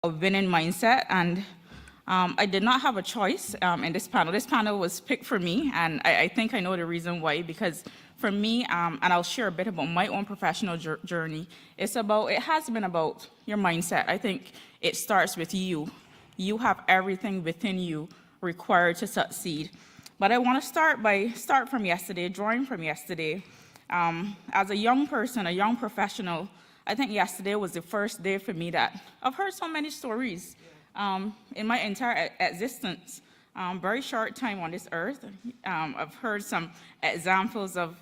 a winning mindset, and I did not have a choice in this panel. This panel was picked for me, and I think I know the reason why, because for me, and I'll share a bit about my own professional journey, it has been about your mindset. I think it starts with you. You have everything within you required to succeed. But I want to start from yesterday, drawing from yesterday. As a young person, a young professional, I think yesterday was the first day for me that I've heard so many stories in my entire existence. Very short time on this earth. I've heard some examples of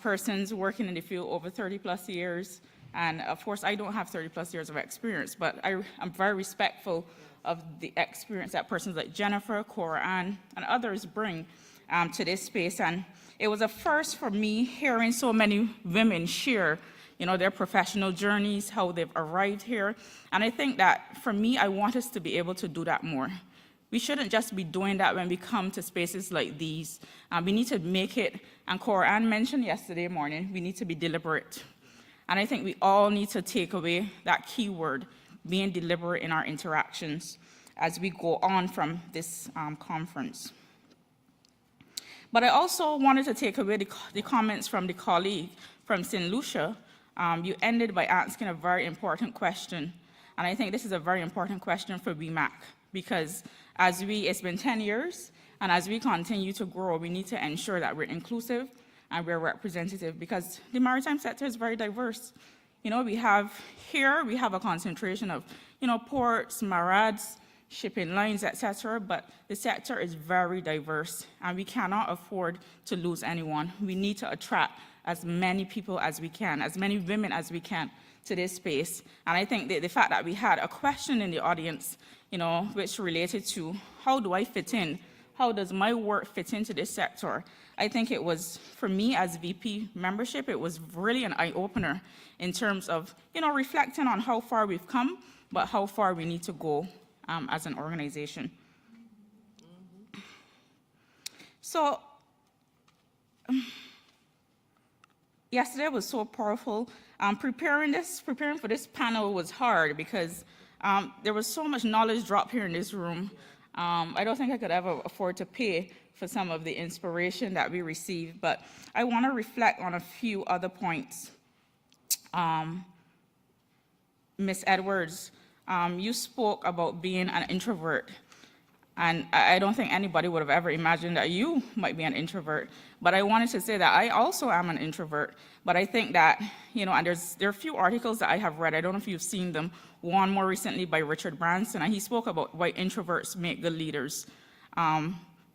persons working in the field over 30 plus years. And of course, I don't have 30 plus years of experience, but I'm very respectful of the experience that persons like Jennifer, Cora, and others bring to this space. And it was a first for me hearing so many women share their professional journeys, how they've arrived here. And I think that for me, I want us to be able to do that more. We shouldn't just be doing that when we come to spaces like these. We need to make it, and Cora mentioned yesterday morning, we need to be deliberate. And I think we all need to take away that key word, being deliberate in our interactions as we go on from this conference. But I also wanted to take away the comments from the colleague from St. Lucia. You ended by asking a very important question. And I think this is a very important question for Wimac, because it's been 10 years, and as we continue to grow, we need to ensure that we're inclusive and we're representative, because the maritime sector is very diverse. We have a concentration of, ports, MARADs, shipping lines, etc., but the sector is very diverse, and we cannot afford to lose anyone. We need to attract as many people as we can, as many women as we can to this space. And I think the fact that we had a question in the audience, which related to how do I fit in? How does my work fit into this sector? I think it was, for me as VP membership, it was really an eye-opener in terms of, reflecting on how far we've come, but how far we need to go as an organization. So, yesterday was so powerful. Preparing for this panel was hard because there was so much knowledge dropped here in this room. I don't think I could ever afford to pay for some of the inspiration that we received, but I want to reflect on a few other points. Ms. Edwards, you spoke about being an introvert, and I don't think anybody would have ever imagined that you might be an introvert, but I wanted to say that I also am an introvert, but I think that, and there are a few articles that I have read, I don't know if you've seen them, one more recently by Richard Branson, and he spoke about why introverts make good leaders.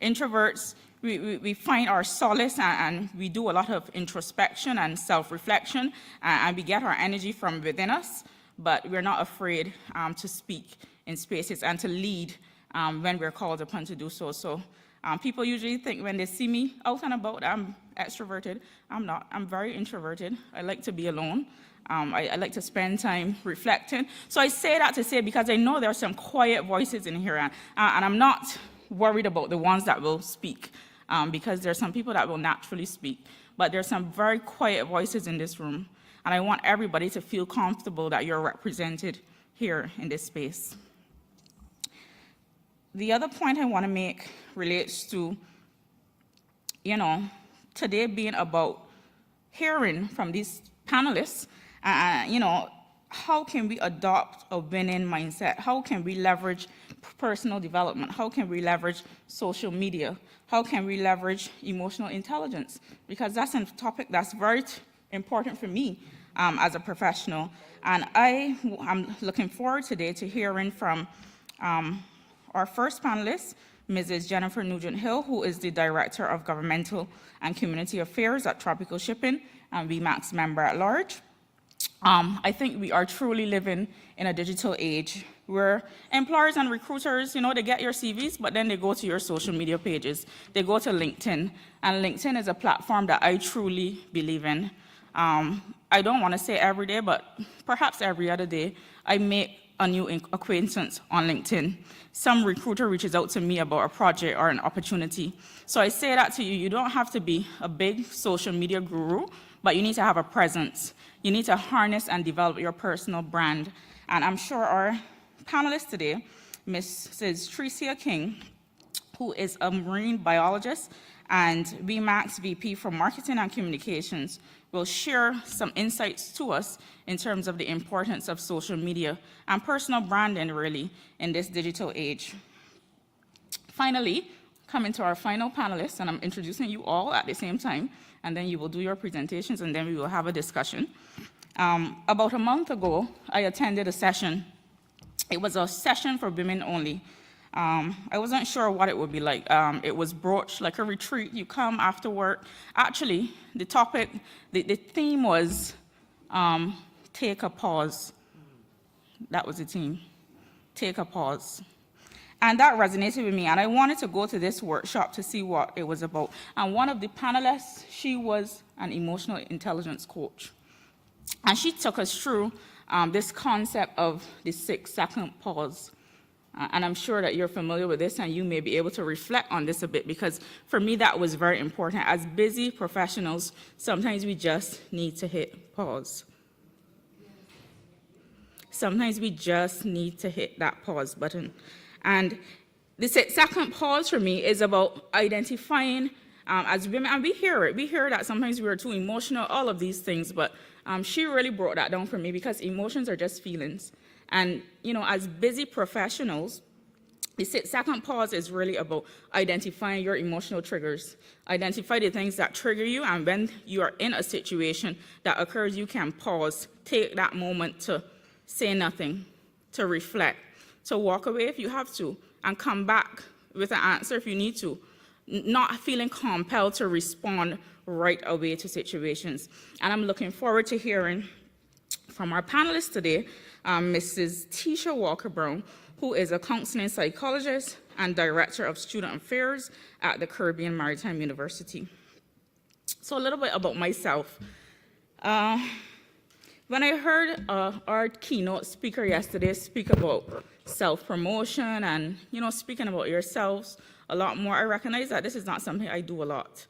Introverts, we find our solace and we do a lot of introspection and self-reflection, and we get our energy from within us, but we're not afraid to speak in spaces and to lead when we're called upon to do so. So people usually think when they see me out and about, I'm extroverted. I'm not. I'm very introverted. I like to be alone. I like to spend time reflecting. So I say that to say, because I know there are some quiet voices in here, and I'm not worried about the ones that will speak, because there are some people that will naturally speak, but there are some very quiet voices in this room, and I want everybody to feel comfortable that you're represented here in this space. The other point I want to make relates to, today being about hearing from these panelists, how can we adopt a winning mindset? How can we leverage personal development? How can we leverage social media? How can we leverage emotional intelligence? Because that's a topic that's very important for me as a professional. And I'm looking forward today to hearing from our first panelist, Mrs. Jennifer Nugent-Hill, who is the Director of Governmental and Community Affairs at Tropical Shipping and Wimac's member at large. I think we are truly living in a digital age where employers and recruiters, they get your CVs, but then they go to your social media pages. They go to LinkedIn, and LinkedIn is a platform that I truly believe in. I don't want to say every day, but perhaps every other day, I make a new acquaintance on LinkedIn. Some recruiter reaches out to me about a project or an opportunity. So I say that to you, you don't have to be a big social media guru, but you need to have a presence. You need to harness and develop your personal brand. And I'm sure our panelists today, Mrs. Tricia King, who is a marine biologist and Wimac's VP for Marketing and Communications, will share some insights to us in terms of the importance of social media and personal branding, really, in this digital age. Finally, coming to our final panelists, and I'm introducing you all at the same time, and then you will do your presentations, and then we will have a discussion. About a month ago, I attended a session. It was a session for women only. I wasn't sure what it would be like. It was broached like a retreat. You come after work. Actually, the topic, the theme was take a pause. That was the theme, take a pause. And that resonated with me, and I wanted to go to this workshop to see what it was about. And one of the panelists, she was an emotional intelligence coach. And she took us through this concept of the 6-second pause. And I'm sure that you're familiar with this and you may be able to reflect on this a bit, because for me that was very important. As busy professionals, sometimes we just need to hit pause. Sometimes we just need to hit that pause button. And the 6-second pause for me is about identifying as women, and we hear that sometimes we're too emotional, all of these things, but she really brought that down for me, because emotions are just feelings. And, you know, as busy professionals, the 6-second pause is really about identifying your emotional triggers. Identify the things that trigger you, and when you are in a situation that occurs, you can pause, take that moment to say nothing, to reflect, to walk away if you have to, and come back with an answer if you need to, not feeling compelled to respond right away to situations. And I'm looking forward to hearing from our panelists today, Mrs. Tisha Walker-Brown, who is a counseling psychologist and director of student affairs at the Caribbean Maritime University. So a little bit about myself. When I heard our keynote speaker yesterday speak about self-promotion and, you know, speaking about yourselves a lot more, I recognize that this is not something I do a lot.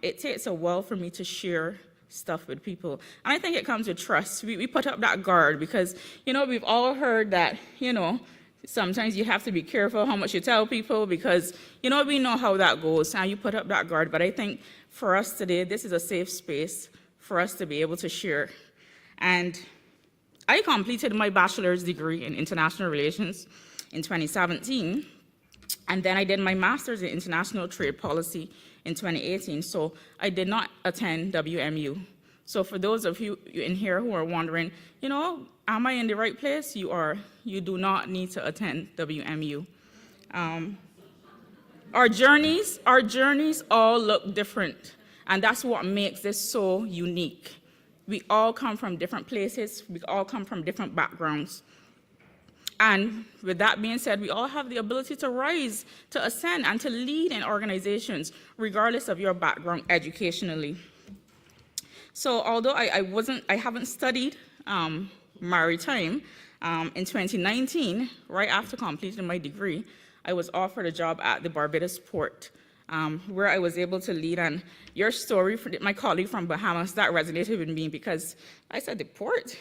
It takes a while for me to share stuff with people. And I think it comes with trust. We put up that guard because, you know, we've all heard that, you know, sometimes you have to be careful how much you tell people because, you know, we know how that goes and you put up that guard. But I think for us today, this is a safe space for us to be able to share. And I completed my bachelor's degree in international relations in 2017. And then I did my master's in international trade policy in 2018, so I did not attend WMU. So for those of you in here who are wondering, you know, am I in the right place? You are. You do not need to attend WMU. Our journeys all look different, and that's what makes this so unique. We all come from different places. We all come from different backgrounds. And with that being said, we all have the ability to rise, to ascend, and to lead in organizations, regardless of your background educationally. So although I haven't studied maritime, in 2019, right after completing my degree, I was offered a job at the Barbados port, where I was able to lead. And your story, for my colleague from Bahamas, that resonated with me because I said, the port?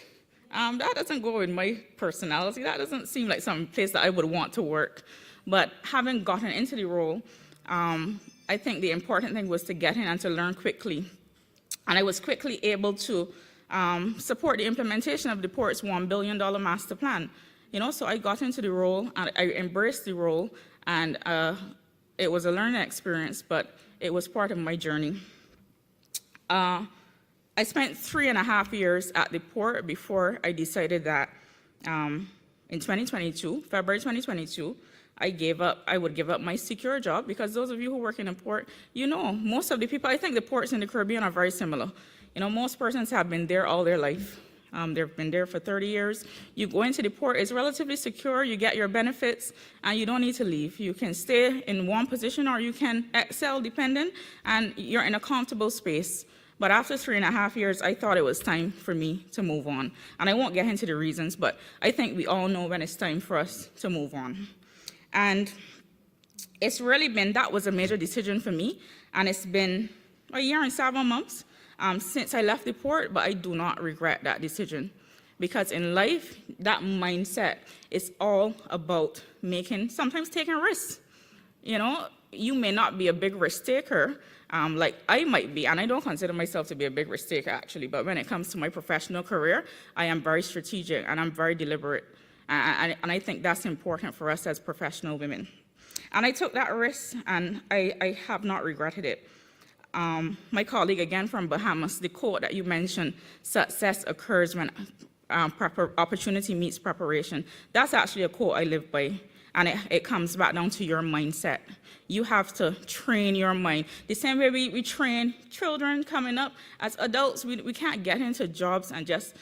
That doesn't go with my personality. That doesn't seem like some place that I would want to work. But having gotten into the role, I think the important thing was to get in and to learn quickly. And I was quickly able to support the implementation of the port's $1 billion master plan. You know, so I got into the role, and I embraced the role, and it was a learning experience, but it was part of my journey. I spent 3.5 years at the port before I decided that in 2022, February 2022, I would give up my secure job, because those of you who work in a port, you know, most of the people, I think the ports in the Caribbean are very similar. You know, most persons have been there all their life. They've been there for 30 years. You go into the port, it's relatively secure, you get your benefits, and you don't need to leave. You can stay in one position or you can excel dependent, and you're in a comfortable space. But after 3.5 years, I thought it was time for me to move on. And I won't get into the reasons, but I think we all know when it's time for us to move on. And it's really been, that was a major decision for me. And it's been a year and 7 months since I left the port, but I do not regret that decision. because in life, that mindset is all about sometimes taking risks. You know, you may not be a big risk taker, like I might be, and I don't consider myself to be a big risk taker actually, but when it comes to my professional career, I am very strategic and I'm very deliberate. And I think that's important for us as professional women. And I took that risk, and I have not regretted it. My colleague, again from Bahamas, the quote that you mentioned, success occurs when opportunity meets preparation. That's actually a quote I live by, and it comes back down to your mindset. You have to train your mind. The same way we train children coming up as adults, we can't get into jobs and just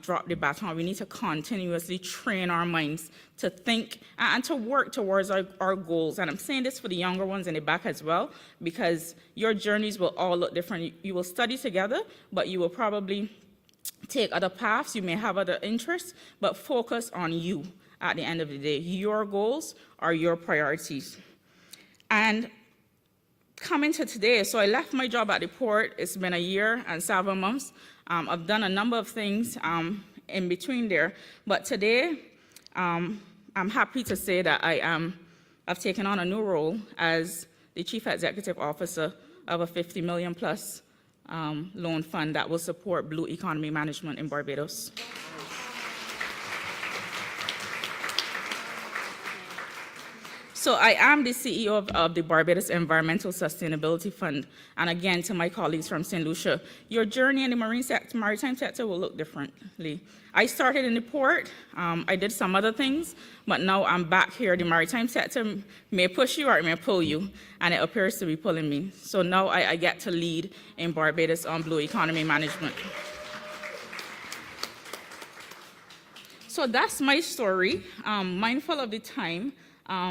drop the baton. We need to continuously train our minds to think and to work towards our goals. And I'm saying this for the younger ones in the back as well, because your journeys will all look different. You will study together, but you will probably take other paths. You may have other interests, but focus on you at the end of the day. Your goals are your priorities. And coming to today, so I left my job at the port. It's been a year and 7 months. I've done a number of things in between there, but today I'm happy to say that I've taken on a new role as the Chief Executive Officer of a $50 million plus loan fund that will support blue economy management in Barbados. So I am the CEO of the Barbados Environmental Sustainability Fund. And again, to my colleagues from St. Lucia, your journey in the maritime sector will look differently. I started in the port. I did some other things, but now I'm back here. The maritime sector may push you or it may pull you, and it appears to be pulling me. So now I get to lead in Barbados on blue economy management. So that's my story. Mindful of the time,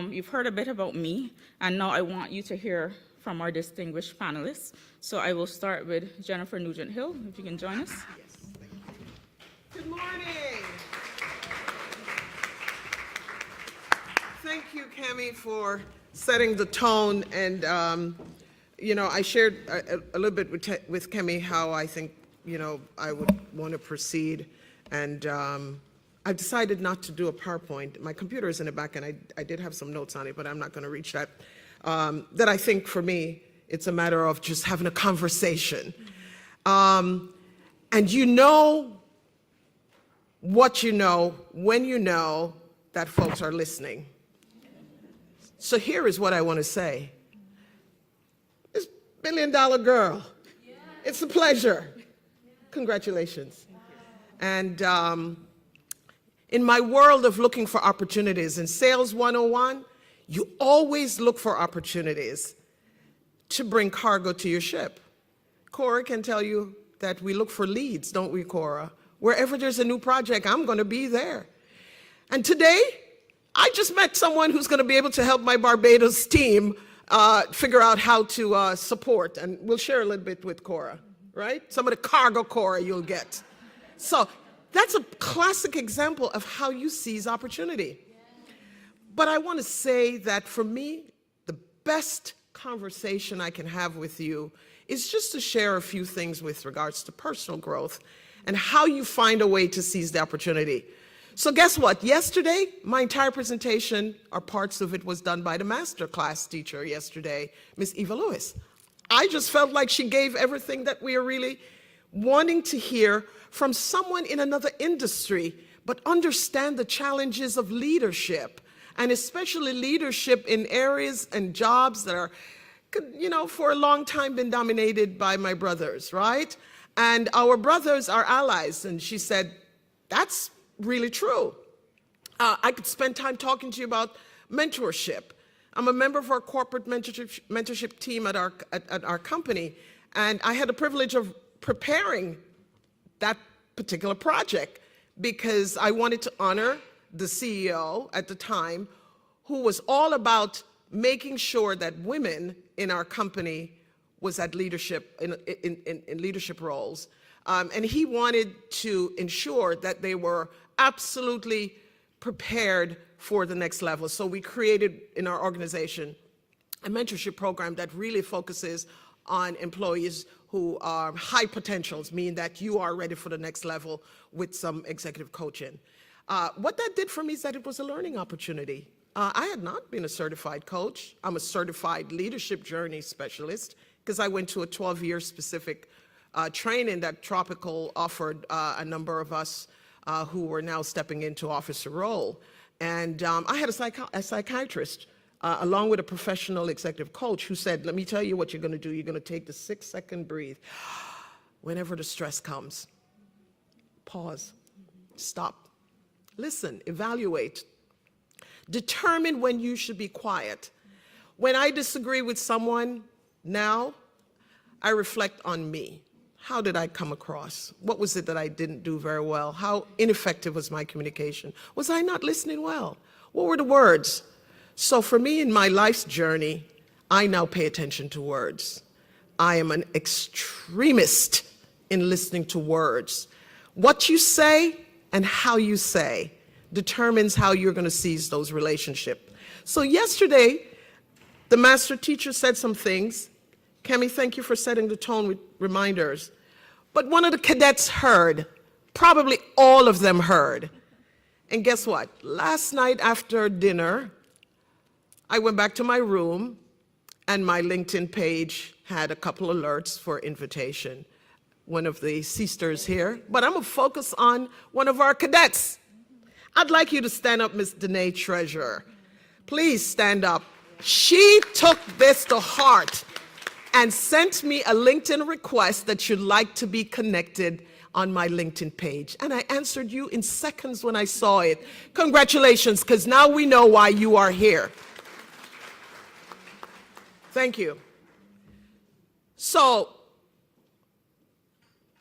you've heard a bit about me, and now I want you to hear from our distinguished panelists. So I will start with Jennifer Nugent-Hill, if you can join us. Yes, thank you. Good morning. Thank you, Kemi, for setting the tone. And, you know, I shared a little bit with Kemi how I think, you know, I would want to proceed. And I've decided not to do a PowerPoint. My computer is in the back, and I did have some notes on it, but I'm not going to reach that. That I think, for me, it's a matter of just having a conversation. And you know what you know when you know that folks are listening. So here is what I want to say. This $1 billion girl, it's a pleasure. Congratulations. And in my world of looking for opportunities, in Sales 101, you always look for opportunities to bring cargo to your ship. Cora can tell you that we look for leads, don't we, Cora? Wherever there's a new project, I'm going to be there. And today, I just met someone who's going to be able to help my Barbados team figure out how to support. And we'll share a little bit with Cora, right? Some of the cargo Cora you'll get. So that's a classic example of how you seize opportunity. But I want to say that for me, the best conversation I can have with you is just to share a few things with regards to personal growth and how you find a way to seize the opportunity. So guess what? Yesterday, my entire presentation, or parts of it, was done by the master class teacher yesterday, Miss Eva Lewis. I just felt like she gave everything that we are really wanting to hear from someone in another industry, but understand the challenges of leadership, and especially leadership in areas and jobs that are, you know, for a long time been dominated by my brothers, right? And our brothers are allies. And she said, that's really true. I could spend time talking to you about mentorship. I'm a member of our corporate mentorship team at our company, and I had the privilege of preparing that particular project because I wanted to honor the CEO at the time, who was all about making sure that women in our company was at leadership, in leadership roles. And he wanted to ensure that they were absolutely prepared for the next level. So we created in our organization a mentorship program that really focuses on employees who are high potentials, meaning that you are ready for the next level with some executive coaching. What that did for me is that it was a learning opportunity. I had not been a certified coach. I'm a certified leadership journey specialist because I went to a 12-year specific training that Tropical offered a number of us who were now stepping into officer role. And I had a psychiatrist along with a professional executive coach who said, let me tell you what you're going to do. You're going to take the 6-second breathe. Whenever the stress comes, pause, stop, listen, evaluate, determine when you should be quiet. When I disagree with someone now, I reflect on me. How did I come across? What was it that I didn't do very well? How ineffective was my communication? Was I not listening well? What were the words? So for me in my life's journey, I now pay attention to words. I am an extremist in listening to words. What you say and how you say determines how you're going to seize those relationships. So yesterday, the master teacher said some things. Kemi, thank you for setting the tone with reminders. But one of the cadets heard, probably all of them heard. And guess what? Last night after dinner, I went back to my room and my LinkedIn page had a couple alerts for invitation. One of the sisters here, but I'm gonna focus on one of our cadets. I'd like you to stand up, Miss Danae Treasurer. Please stand up. She took this to heart and sent me a LinkedIn request that you'd like to be connected on my LinkedIn page. And I answered you in seconds when I saw it. Congratulations, because now we know why you are here. Thank you. So,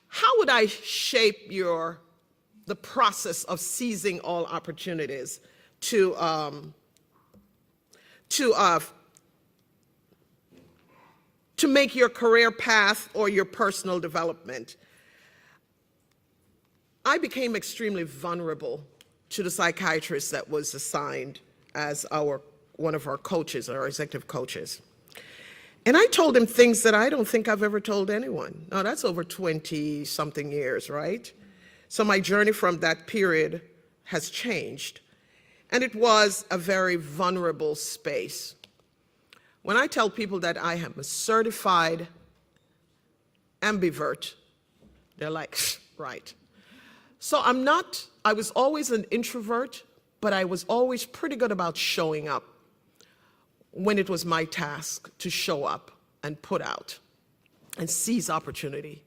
how would I shape the process of seizing all opportunities to make your career path or your personal development? I became extremely vulnerable to the psychiatrist that was assigned as one of our coaches, our executive coaches. And I told him things that I don't think I've ever told anyone. Now, that's over 20-something years, right? So my journey from that period has changed. And it was a very vulnerable space. When I tell people that I am a certified ambivert, they're like, right. So I was always an introvert, but I was always pretty good about showing up when it was my task to show up and put out and seize opportunity.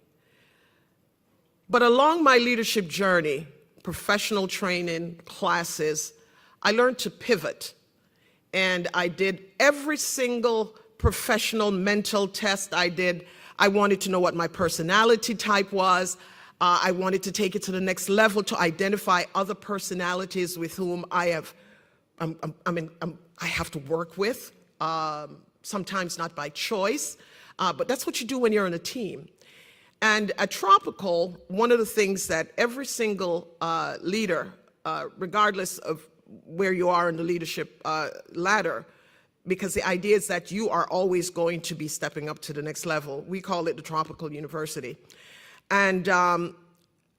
But along my leadership journey, professional training, classes, I learned to pivot. And I did every single professional mental test I did. I wanted to know what my personality type was. I wanted to take it to the next level to identify other personalities with whom I have to work with. Sometimes not by choice, but that's what you do when you're in a team. And at Tropical, one of the things that every single leader, regardless of where you are in the leadership ladder, because the idea is that you are always going to be stepping up to the next level. We call it the Tropical University. And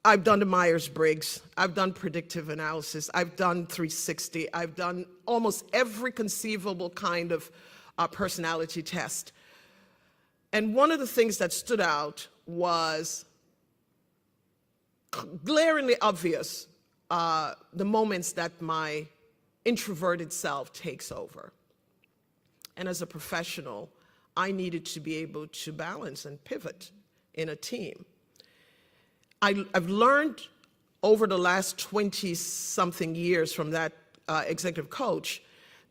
I've done the Myers-Briggs, I've done predictive analysis, I've done 360, I've done almost every conceivable kind of personality test. And one of the things that stood out was glaringly obvious, the moments that my introverted self takes over. And as a professional, I needed to be able to balance and pivot in a team. I've learned over the last 20-something years from that executive coach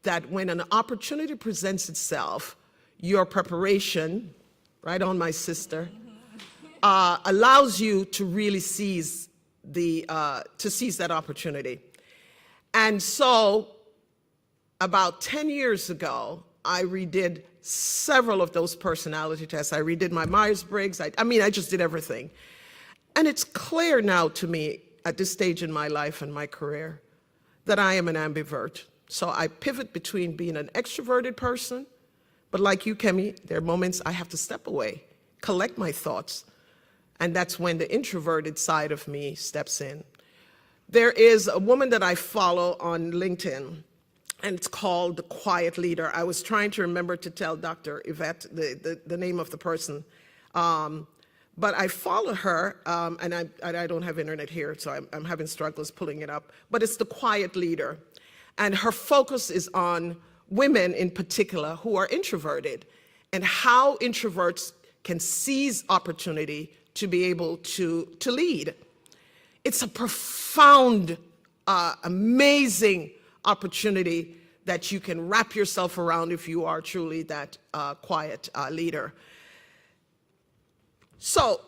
that when an opportunity presents itself, your preparation, right on my sister, allows you to really seize that opportunity. And so about 10 years ago, I redid several of those personality tests. I redid my Myers-Briggs. I just did everything. And it's clear now to me at this stage in my life and my career that I am an ambivert. So I pivot between being an extroverted person, But like you, Kemi, there are moments I have to step away, collect my thoughts, and that's when the introverted side of me steps in. There is a woman that I follow on LinkedIn, and it's called The Quiet Leader. I was trying to remember to tell Dr. Yvette the name of the person. But I follow her, and I don't have internet here, so I'm having struggles pulling it up. But it's The Quiet Leader. And her focus is on women in particular who are introverted and how introverts can seize opportunity to be able to lead. It's a profound, amazing opportunity that you can wrap yourself around if you are truly that quiet leader. So,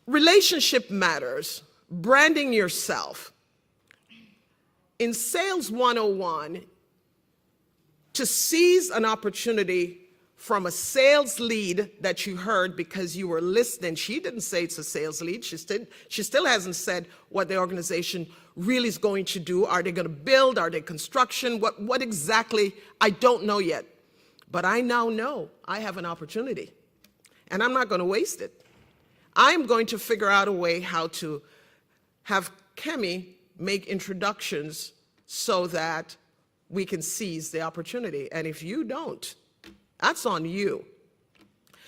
relationship matters, branding yourself. In Sales 101, to seize an opportunity from a sales lead that you heard because you were listening, she didn't say it's a sales lead, she still hasn't said what the organization really is going to do. Are they going to build? Are they construction? What exactly? I don't know yet. But I now know I have an opportunity, and I'm not going to waste it. I'm going to figure out a way how to have Kemi make introductions so that we can seize the opportunity. And if you don't, that's on you.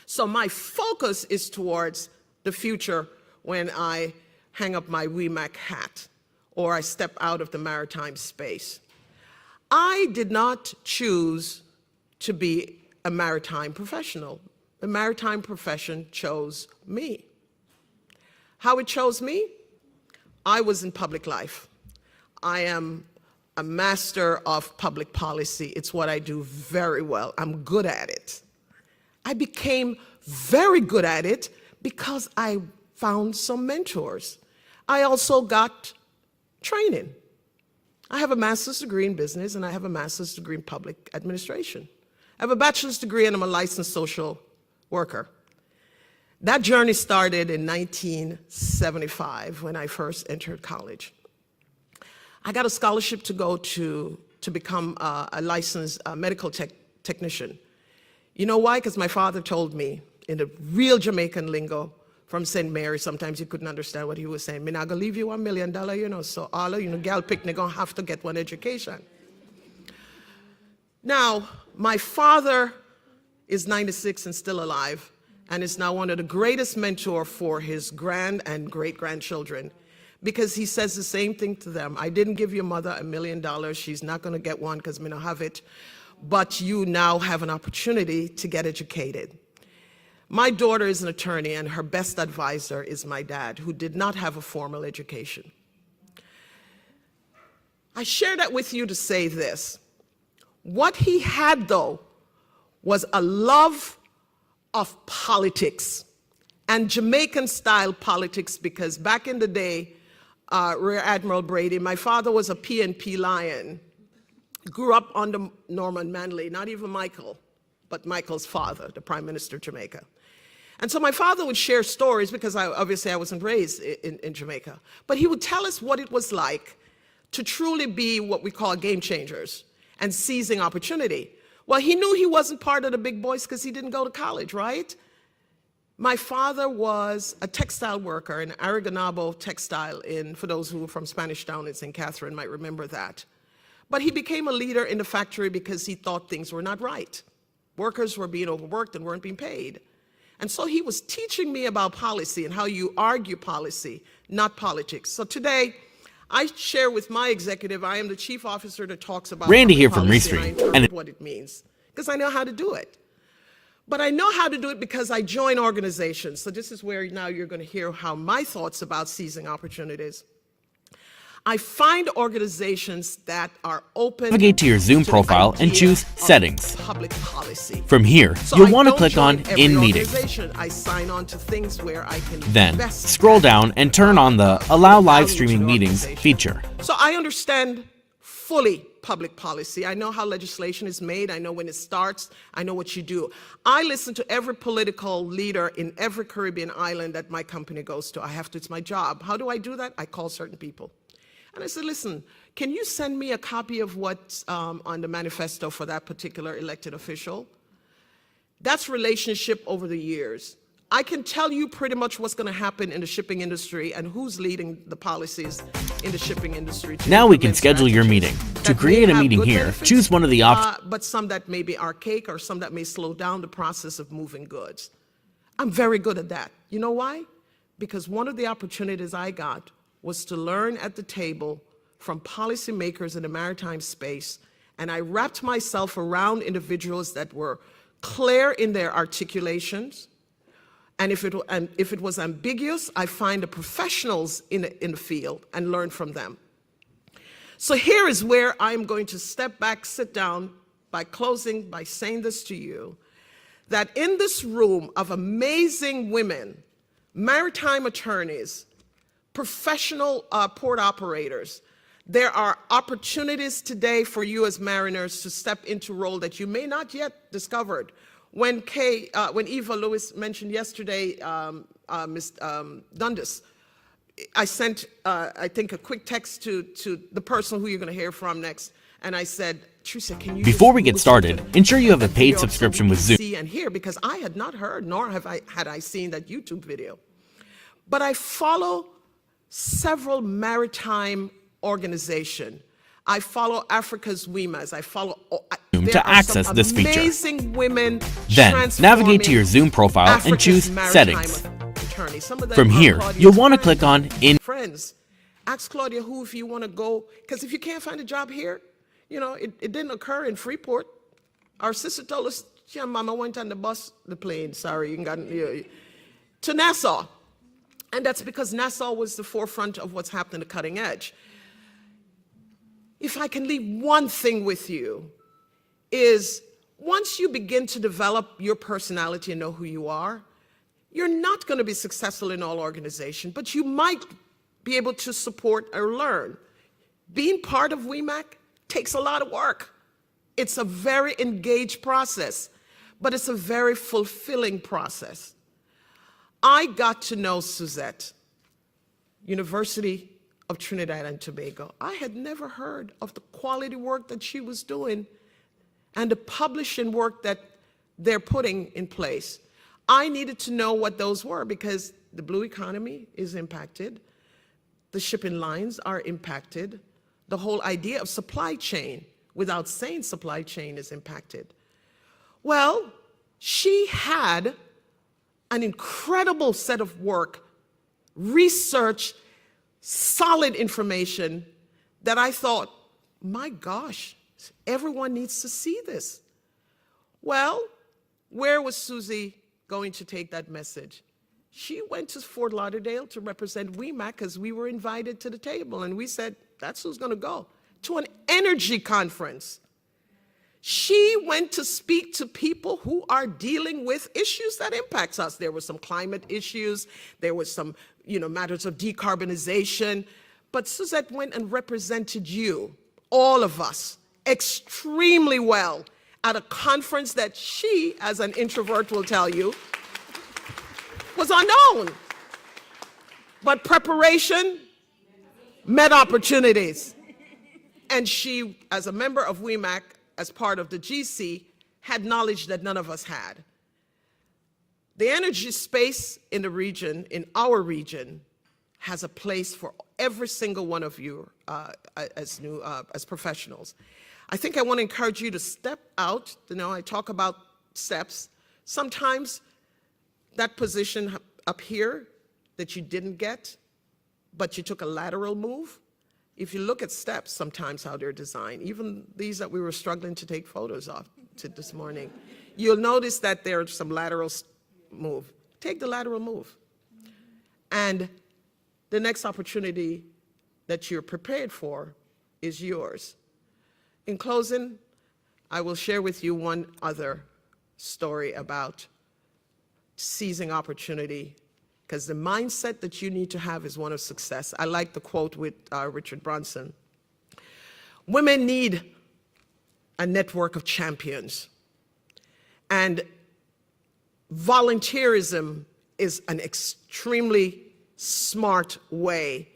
So my focus is towards the future when I hang up my Wimac hat or I step out of the maritime space. I did not choose to be a maritime professional. The maritime profession chose me. How it chose me? I was in public life. I am a master of public policy. It's what I do very well. I'm good at it. I became very good at it because I found some mentors. I also got training. I have a master's degree in business and I have a master's degree in public administration. I have a bachelor's degree and I'm a licensed social worker. That journey started in 1975 when I first entered college. I got a scholarship to go to become a licensed medical technician. You know why? Because my father told me in the real Jamaican lingo from St. Mary, sometimes you couldn't understand what he was saying. Me not gonna leave you $1 million, you know, so all of you know, gal picnic gonna have to get one education. Now, my father is 96 and still alive, and is now one of the greatest mentors for his grand and great-grandchildren, because he says the same thing to them. I didn't give your mother $1 million. She's not going to get one because me don't have it. But you now have an opportunity to get educated. My daughter is an attorney, and her best advisor is my dad, who did not have a formal education. I share that with you to say this. What he had, though, was a love of politics, and Jamaican-style politics, because back in the day, Rear Admiral Brady, my father was a PNP lion, grew up under Norman Manley, not even Michael, but Michael's father, the Prime Minister of Jamaica. And so my father would share stories, because obviously I wasn't raised in Jamaica, but he would tell us what it was like to truly be what we call game changers and seizing opportunity. Well, he knew he wasn't part of the big boys because he didn't go to college, right? My father was a textile worker in Aragonabo Textile, for those who are from Spanish Town in St. Catherine might remember that. But he became a leader in the factory because he thought things were not right. Workers were being overworked and weren't being paid. And so he was teaching me about policy and how you argue policy, not politics. So today, I share with my executive, I am the chief officer that talks about Randy here public from policy, Restream. and I interpret what it means, because I know how to do it. But I know how to do it because I join organizations. So this is where now you're going to hear how my thoughts about seizing opportunities. I find organizations that are open. Navigate to your Zoom the profile and idea choose of Settings. Public policy. From here, So you'll I want to don't click on join every In Meeting. organization. I sign on to things where I can Then, invest scroll down and turn on the Allow Live value to Streaming the Meetings organization. feature. So I understand fully public policy. I know how legislation is made. I know when it starts. I know what you do. I listen to every political leader in every Caribbean island that my company goes to. I have to, it's my job. How do I do that? I call certain people. And I said, listen, can you send me a copy of what's on the manifesto for that particular elected official? That's relationship over the years. I can tell you pretty much what's going to happen in the shipping industry and who's leading the policies in the shipping industry. Now we can implement schedule your strategies meeting. To that may create a have meeting good here, benefits, choose one of the options. but some that may be archaic or some that may slow down the process of moving goods. I'm very good at that. You know why? Because one of the opportunities I got was to learn at the table from policymakers in the maritime space, and I wrapped myself around individuals that were clear in their articulations, and if it was ambiguous, I find the professionals in the field and learn from them. So here is where I'm going to step back, sit down, by closing, by saying this to you, that in this room of amazing women, maritime attorneys, professional port operators, there are opportunities today for you as mariners to step into a role that you may not yet discovered. When Eva Lewis mentioned yesterday, Ms. Dundas, I sent, I think, a quick text to the person who you're going to hear from next, and I said, Teresa, can you Before just we get move started, to ensure you have a that paid video so subscription we with can Zoom. See and hear, because I had not heard, nor had I seen that YouTube video. But I follow several maritime organizations. I follow Africa's Wimac. I follow To access this feature. Amazing women. Then, navigate to your Zoom profile and Africa's choose maritime Settings. attorneys. Some of them From are here, Claudia's you'll want to friends. click on In. Friends. Ask Claudia who, if you want to go, because if you can't find a job here, you know, it didn't occur in Freeport. Our sister told us, yeah, Mama went on the plane, sorry, to Nassau. And that's because Nassau was the forefront of what's happening at the cutting edge. If I can leave one thing with you, is once you begin to develop your personality and know who you are, you're not going to be successful in all organizations, but you might be able to support or learn. Being part of Wimac takes a lot of work. It's a very engaged process, but it's a very fulfilling process. I got to know Suzette, University of Trinidad and Tobago. I had never heard of the quality work that she was doing and the publishing work that they're putting in place. I needed to know what those were because the blue economy is impacted, the shipping lines are impacted, the whole idea of supply chain, without saying supply chain, is impacted. Well, she had an incredible set of work, research, solid information that I thought, my gosh, everyone needs to see this. Well, where was Susie going to take that message? She went to Fort Lauderdale to represent Wimac because we were invited to the table, and we said, that's who's going to go, to an energy conference. She went to speak to people who are dealing with issues that impacts us. There were some climate issues, there was some, matters of decarbonization, but Suzette went and represented you, all of us, extremely well at a conference that she, as an introvert will tell you, was unknown. But preparation met opportunities. And she, as a member of Wimac, as part of the GC, had knowledge that none of us had. The energy space in the region, in our region, has a place for every single one of you as professionals. I think I want to encourage you to step out. I talk about steps. Sometimes that position up here that you didn't get, but you took a lateral move. If you look at steps, sometimes how they're designed, even these that we were struggling to take photos of this morning, you'll notice that there's some lateral move. Take the lateral move. And the next opportunity that you're prepared for is yours. In closing, I will share with you one other story about seizing opportunity, because the mindset that you need to have is one of success. I like the quote with Richard Branson. Women need a network of champions. And volunteerism is an extremely smart way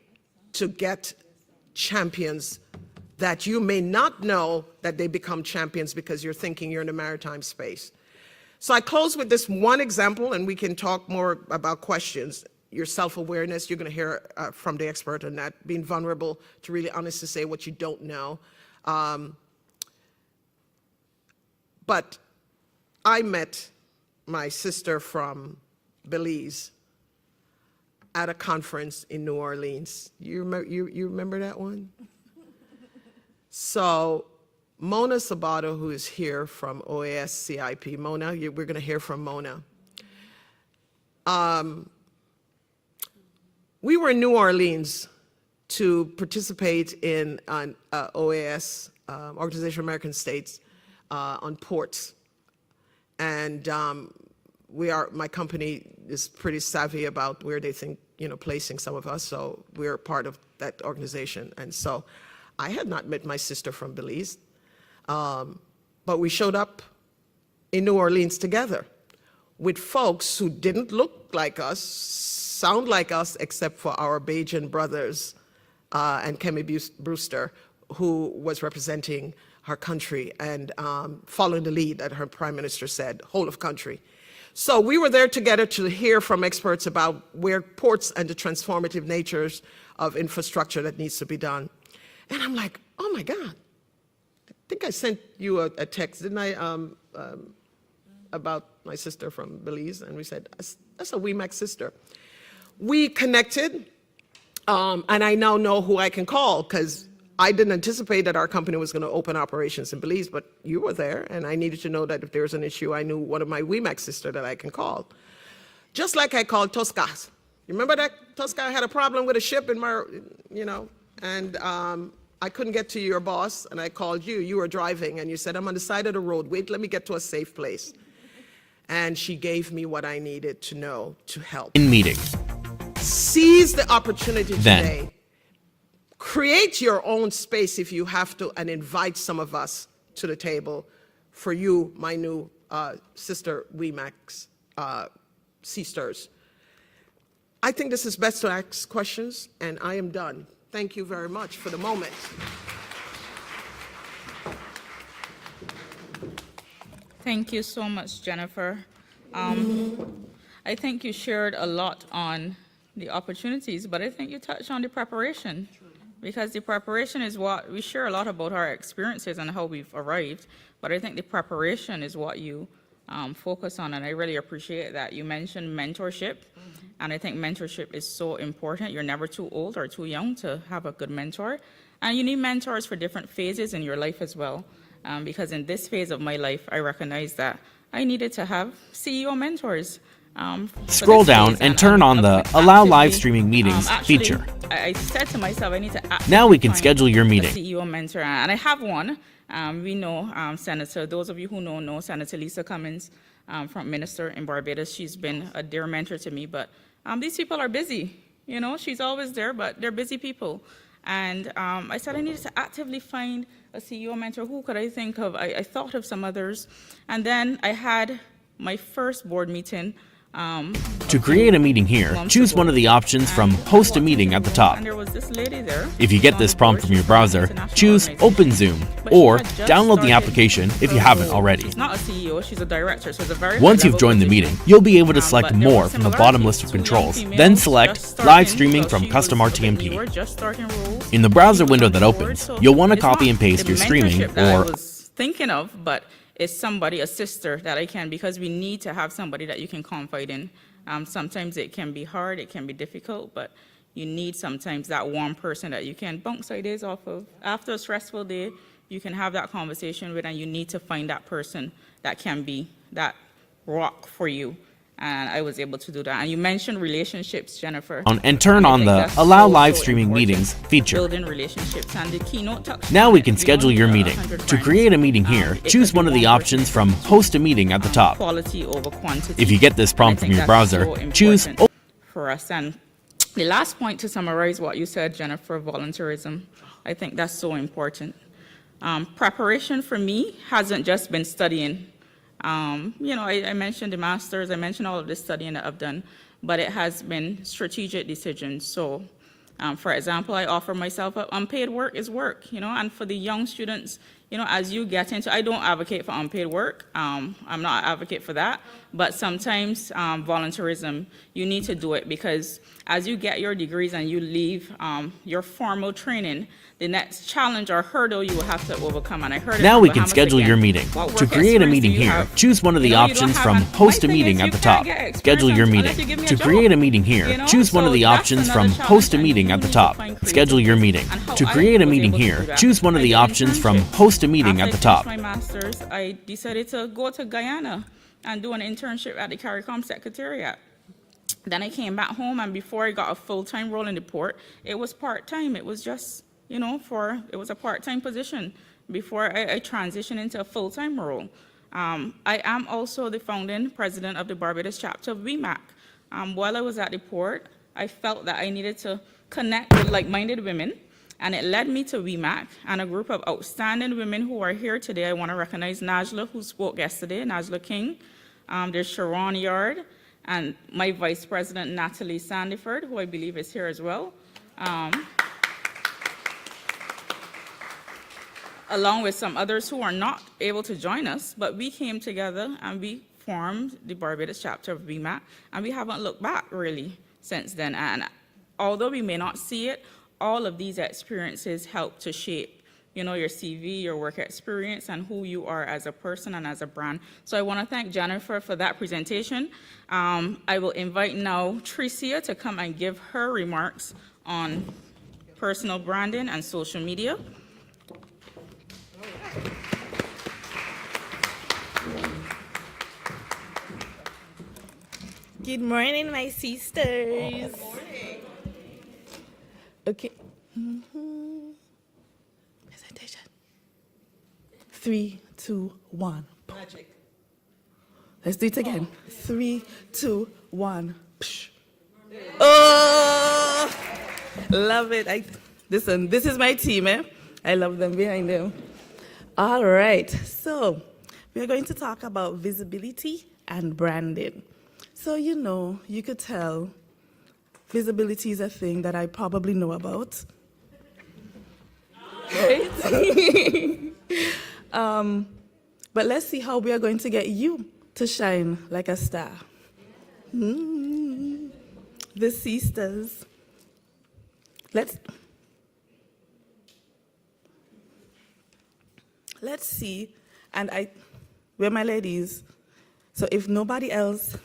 to get champions that you may not know that they become champions because you're thinking you're in the maritime space. So I close with this one example, and we can talk more about questions. Your self-awareness, you're going to hear from the expert on that, being vulnerable to really honestly say what you don't know. But I met my sister from Belize at a conference in New Orleans. You remember that one? So Mona Sabato, who is here from OAS CIP. Mona, we're going to hear from Mona. We were in New Orleans to participate in an OAS, Organization of American States, on ports. And my company is pretty savvy about where they think, placing some of us, so we're part of that organization. And so I had not met my sister from Belize, but we showed up in New Orleans together with folks who didn't look like us, sound like us, except for our Bajan brothers and Kemi Brewster, who was representing her country and following the lead that her prime minister said, whole of country. So we were there together to hear from experts about where ports and the transformative natures of infrastructure that needs to be done. And I'm like, oh my God, I think I sent you a text, didn't I, about my sister from Belize? And we said, that's a Wimac sister. We connected, and I now know who I can call, because I didn't anticipate that our company was going to open operations in Belize, but you were there, and I needed to know that if there was an issue, I knew one of my Wimac sister that I can call. Just like I called Tosca. You remember that Tosca had a problem with a ship in my, and I couldn't get to your boss, and I called you. You were driving, and you said, I'm on the side of the road. Wait, let me get to a safe place. And she gave me what I needed to know to help. In meeting. Seize the opportunity Then. today. Create your own space if you have to, and invite some of us to the table for you, my new sister Wimac's sisters. I think this is best to ask questions, and I am done. Thank you very much for the moment. Thank you so much, Jennifer. I think you shared a lot on the opportunities, but I think you touched on the preparation. Because the preparation is what, we share a lot about our experiences and how we've arrived, but I think the preparation is what you focus on, and I really appreciate that. You mentioned mentorship, and I think mentorship is so important. You're never too old or too young to have a good mentor, and you need mentors for different phases in your life as well, because in this phase of my life, I recognize that I needed to have CEO mentors. Scroll down and turn on the Allow Live Streaming Meetings feature. I said to myself, I need to Now we can find schedule your a meeting. CEO mentor, and I have one. We know Senator, those of you who know Senator Lisa Cummins, from Minister in Barbados. She's been a dear mentor to me, but these people are busy. She's always there, but they're busy people. And I said I needed to actively find a CEO mentor. Who could I think of? I thought of some others. And then I had my first board meeting. To create a meeting here, choose one of the options from Host a Meeting at the top. And there was this lady there. If you get this prompt from your browser, choose Open Zoom or download the application if you haven't already. She's not a CEO, she's a director, so it's a very Once you've joined the high-level meeting, you'll be able to position. select But there more was from the similarity. bottom list of Two young controls, females then just select starting, Live Streaming so from she Customer was a bit TMP. newer, just starting roles. In the browser She was window on that board, opens, so you'll want to it's copy not and paste the your streaming mentorship that I or was thinking of, but it's somebody, a sister that I can, because we need to have somebody that you can confide in. Sometimes it can be hard, it can be difficult, but you need sometimes that one person that you can bounce ideas off of. After a stressful day, you can have that conversation with, and you need to find that person that can be that rock for you. And I was able to do that. And you mentioned relationships, Jennifer. and turn I on think the that's Allow so, Live so Streaming important. Meetings feature. Building relationships, and the keynote touched Now on we it. can We schedule don't your need meeting. 100 To friends. create a meeting here, It choose could be one of the one options person. from Host a Meeting at the top. Quality over quantity. If you get this prompt And from I your think that's browser, so choose important for us. And the last point, to summarize what you said, Jennifer, volunteerism. I think that's so important. Preparation for me hasn't just been studying. I mentioned the masters, I mentioned all of this studying that I've done, but it has been strategic decisions. So, for example, I offer myself up. Unpaid work is work, and for the young students, as you get into, I don't advocate for unpaid work. I'm not an advocate for that. But sometimes volunteerism, you need to do it because as you get your degrees and you leave your formal training, the next challenge or hurdle you will have to overcome. And I heard it Now from we can Bahamas schedule again. your meeting. What To work create a experience meeting do you here, have? choose one of the You don't options have from an- Host a my thing Meeting is at you the can't top. get Schedule your experience meeting. unless you give me a To job. create a meeting here, You know? choose one of So the that's options another from challenge, Host a and Meeting you at the need to top. find Schedule your meeting. and how To I create a was meeting able to here, do that. choose one of I the did options from internships. Host a Meeting After at the I top. finished my master's, I decided to go to Guyana and do an internship at the CARICOM Secretariat. Then I came back home, and before I got a full-time role in the port, it was part-time. It was just, it was a part-time position before I transitioned into a full-time role. I am also the founding president of the Barbados chapter of Wimac. While I was at the port, I felt that I needed to connect with like-minded women, and it led me to Wimac and a group of outstanding women who are here today. I want to recognize Najla, who spoke yesterday, Najla King. There's Sharon Yard, and my vice president, Natalie Sandiford, who I believe is here as well, along with some others who are not able to join us, but we came together and we formed the Barbados chapter of BMAC, and we haven't looked back really since then. And although we may not see it, all of these experiences help to shape your CV, your work experience, and who you are as a person and as a brand. So I want to thank Jennifer for that presentation. I will invite now Tricia to come and give her remarks on personal branding and social media. Good morning, my sisters. Good morning. Okay. Presentation. 3, 2, 1. Magic. Let's do it again. 3, 2, 1. Psh. Oh, love it. Listen, this is my team, eh? I love them behind them. All right, so we're going to talk about visibility and branding. So, you could tell visibility is a thing that I probably know about. Right? But let's see how we are going to get you to shine like a star. The sisters. Let's see, and where my ladies? So if nobody else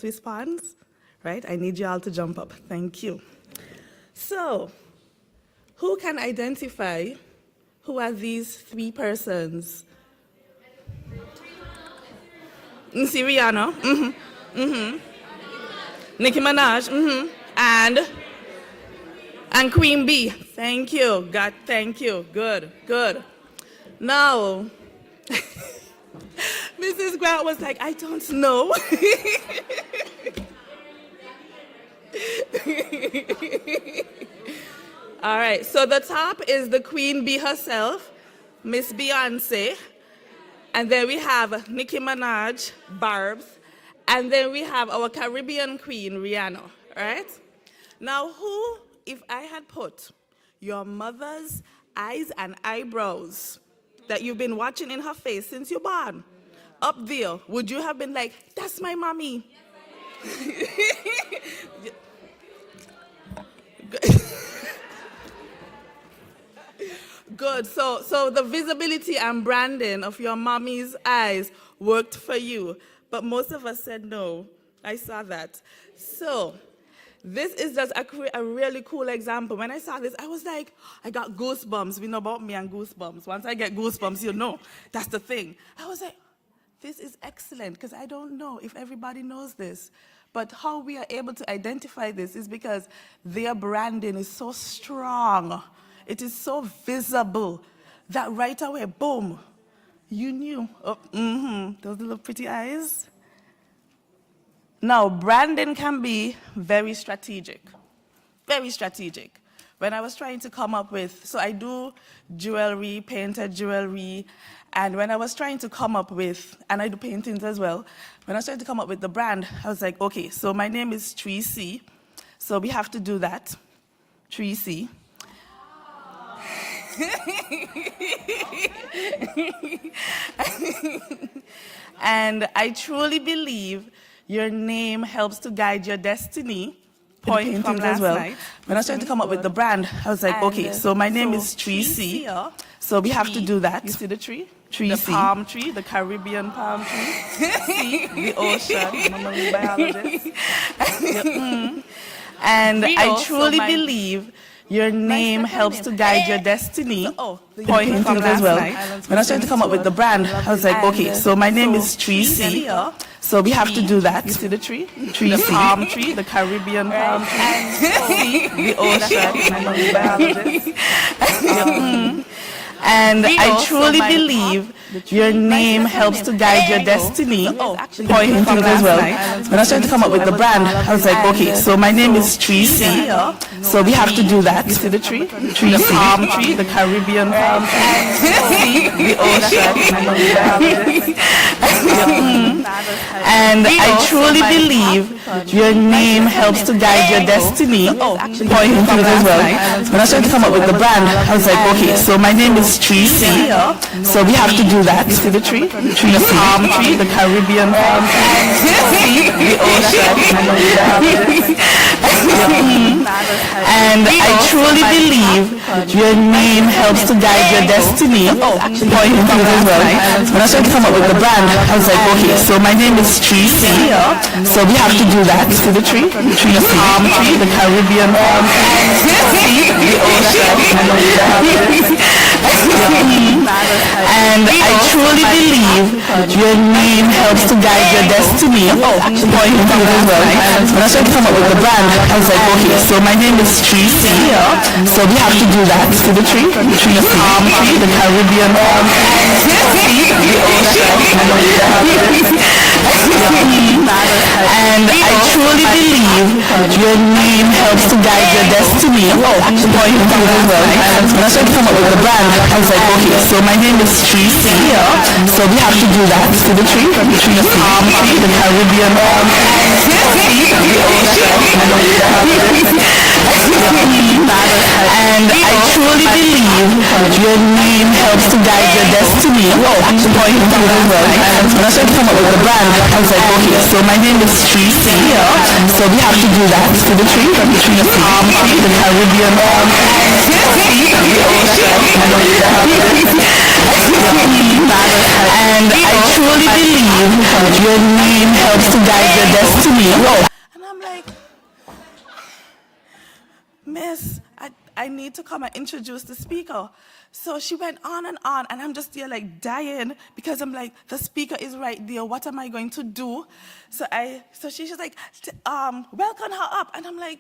responds, right, I need you all to jump up. Thank you. So, who can identify who are these 3 persons? Rihanna, Nicki Minaj, and Queen B. Thank you, God, thank you. Good. Now, Mrs. Grant was like, I don't know. All right, so the top is the Queen Bee herself, Miss Beyonce. And then we have Nicki Minaj, Barbs. And then we have our Caribbean queen, Rihanna, right? Now, if I had put your mother's eyes and eyebrows that you've been watching in her face since you're born up there, would you have been like, that's my mommy? Good. So the visibility and branding of your mommy's eyes worked for you, but most of us said no. I saw that. So this is just a really cool example. When I saw this, I was like, I got goosebumps. We know about me and goosebumps. Once I get goosebumps, that's the thing. I was like, this is excellent, because I don't know if everybody knows this. But how we are able to identify this is because their branding is so strong. It is so visible that right away, boom, you knew. Those little pretty eyes. Now, branding can be very strategic. Very strategic. When I was trying to come up with, so I do jewelry, painted jewelry, and when I was trying to come up with, and I do paintings as well, when I was trying to come up with the brand, I was like, okay, so my name is Tracy, so we have to do that, Tracy. And I truly believe your name helps to guide your destiny. Pointing from last night. When I started to come up with the brand, I was like, okay, so my name is Tree C. So we have to do that. You see the tree? Tree C. The palm tree, the Caribbean palm tree. C, the ocean. I'm a marine biologist. And I truly believe your name helps to guide your destiny. Pointing from as well. When I started to come up with the brand, I was like, okay, so my name is Tree C. So we have to do that. You see the tree? Tree C. The palm tree, the Caribbean palm tree. C, the ocean. I'm a marine biologist. And I truly believe your name helps to guide your destiny. Pointing as well. When I started to come up with the brand, I was like, okay, so my name is Tree C. So we have to do that. You see the tree? Tree C. The palm tree, the Caribbean palm tree. C, the ocean. I'm a marine biologist. And I truly believe your name helps to guide your destiny. Pointing as well. When I started to come up with the brand, I was like, okay, so my name is Tree C. So we have to do that. You see the tree? Tree C. The palm tree, the Caribbean palm tree. C, the ocean. I'm a marine biologist. And I truly believe your name helps to guide your destiny. Pointing as well. When I started to come up with the brand, I was like, okay, so my name is Tree C. So we have to do that. You see the tree? Tree C. The palm tree, the Caribbean palm tree. C, the ocean. I'm a marine biologist. And I truly believe your name helps to guide your destiny. Pointing as well. When I started to come up with the brand, I was like, okay, so my name is Tree C. So we have to do that. You see the tree? Tree C. The palm tree, the Caribbean palm tree. C, the ocean. I'm a marine biologist. And I truly believe your name helps to guide your destiny. Pointing as well. When I started to come up with the brand, I was like, okay, so my name is Tree C. So we have to do that. See the tree? Tree C. Palm tree, the Caribbean palm tree. C, the ocean. And I truly believe your name helps to guide your destiny. Pointing as well. When I started to come up with the brand, I was like, okay, so my name is Tree C. So we have to do that. See the tree? Tree C. Palm tree, the Caribbean palm tree. C, the ocean. And I truly believe your name helps to guide your destiny. And I'm like, Miss, I need to come and introduce the speaker. So she went on, and I'm just there like dying because I'm like, the speaker is right there. What am I going to do? So she's just like, welcome her up. And I'm like,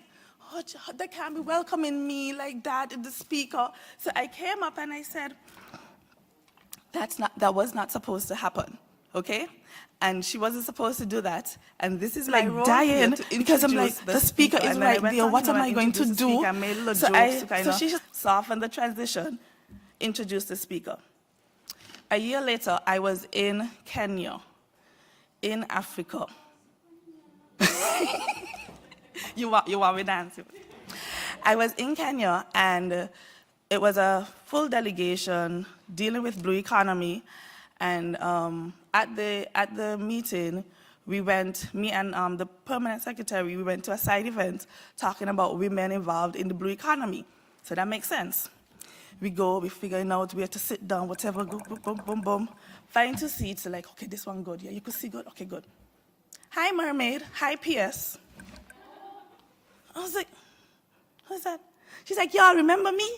oh, they can't be welcoming me like that, the speaker. So I came up and I said, that was not supposed to happen, okay? And she wasn't supposed to do that. And this is like dying because I'm like, the speaker is right there. What am I going to do? So she just softened the transition, introduced the speaker. A year later, I was in Kenya, in Africa. You want me to dance? I was in Kenya, and it was a full delegation dealing with blue economy. And at the meeting, we went, me and the permanent secretary, we went to a side event talking about women involved in the blue economy. So that makes sense. We go, we figuring out where to sit down, whatever, go, boom, boom, boom, boom. Find 2 seats, like, okay, this one good, yeah, you could see good, okay, good. Hi, Mermaid, hi, PS. I was like, who's that? She's like, y'all remember me?